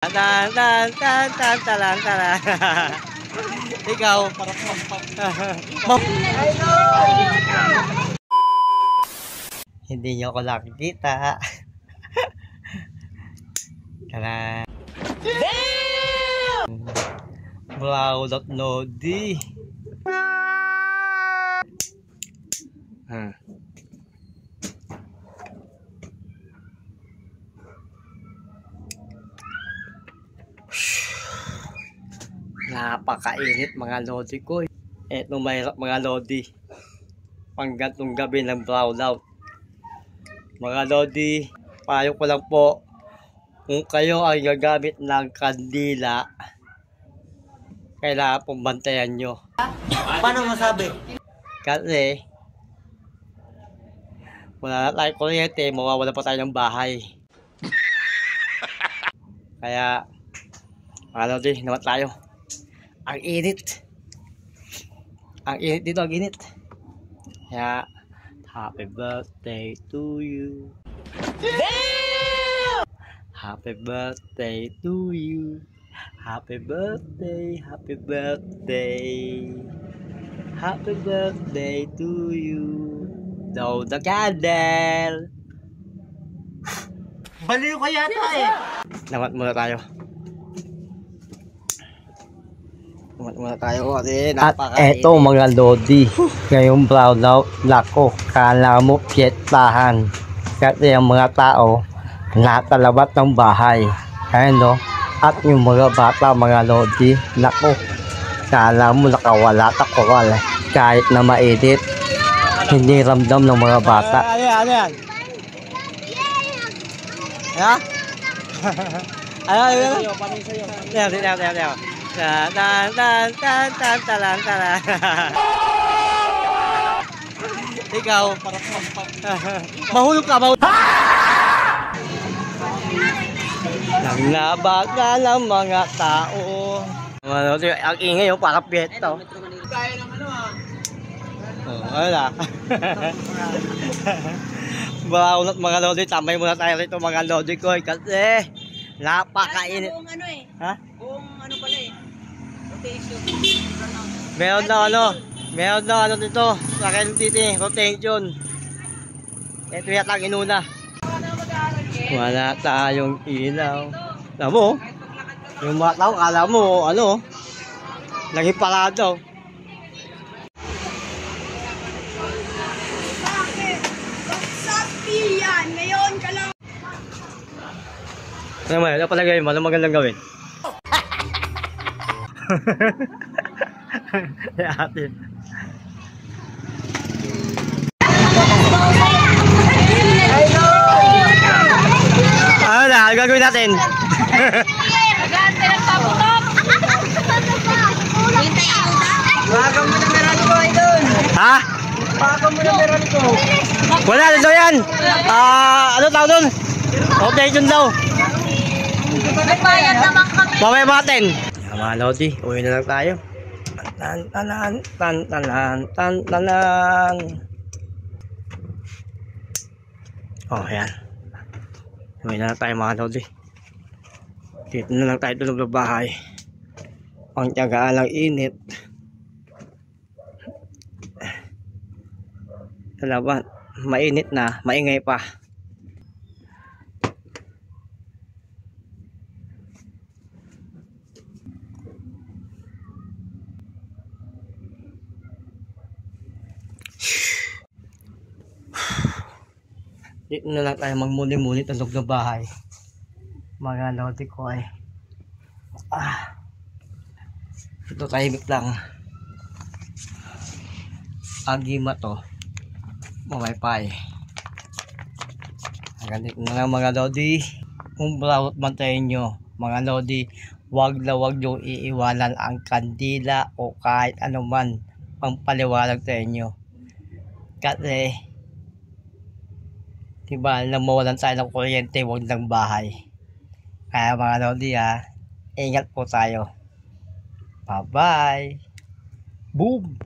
Tan tan tan tan talan talan. Ikaw. Hindi niyo ako nakikita. Talan. Brown at Nodi. Napakainit mga lodi ko. Eto mahirap mga lodi. Panggatong gabi ng brownout. Mga lodi, payo ko lang po, kung kayo ay gagamit ng kandila, kailangan pong bantayan nyo. Paano masabi? Kasi wala na tayong kuryente, mawawala pa tayo ng bahay. Kaya mga lodi, naman tayo. Ang init. Ang init dito, ang init. Kaya, happy birthday to you. Damn! Happy birthday to you. Happy birthday, happy birthday. Happy birthday to you. Blow the candle. Baliw ka yata eh. Namat muna tayo. At eto mga lodi, ngayong brownout, nako, kala mo piyetahan. Kasi ang mga tao, natalabas ng bahay. Ayan no? At yung mga bata, mga lodi, nako, kala mo nakawala takwal. Kahit na mainit, hindi ramdam ng mga bata. Ano yan? Ano yan? Ha? Ano yan? Tan tan tan tan tan talan talan. Ikaw. Mahulog ka, mahulog. Naglabaga ng mga tao. Ang ingay yung para piyeta. Kaya ng ano ah. Ano na? Brownot mga lodi, tambay muna tayo rito mga lodi ko kasi napakainit. Kung ano eh. Ha? Kung ano pala eh. Rotation. Meron na ano dito. Sakay ng titi, rotation. Ito yata ang inuna. Wala tayong ilaw. Alam mo, yung mga tao, kala mo, ano, lagi parado. Yan, ngayon ka lang. Ano mo, ano pala gawin mo? Ano magandang gawin? Ate. Ano na? Ano gagawin natin? Gante ng paputok. Bago mo na meron ko ay doon. Ha? Bago mo na meron ko. Wala na daw yan. Ano tawag doon? Rotation daw. Nagbayad naman kami. Mamaya natin. Mga lodi, uwi na lang tayo. Tan. Oh, yan. Uwi na lang tayo mga lodi. Dito na lang tayo tulog ng bahay. Ang tiyagaan lang init. Talaban, mainit na, maingay pa. Dito na lang tayo magmuni-muni tulog ng bahay. Mga lodi ko ay ito tahimik lang. Agima to. Wifi. Ganito na lang mga lodi. Kung brownout bantayan nyo mga lodi, wag nyo iiwanan ang kandila o kahit anuman pampaliwanag sa inyo. Kasi diba, namawalan tayo ng kuryente, wag ng bahay. Kaya mga lodi ingat po tayo. Bye bye. Boom.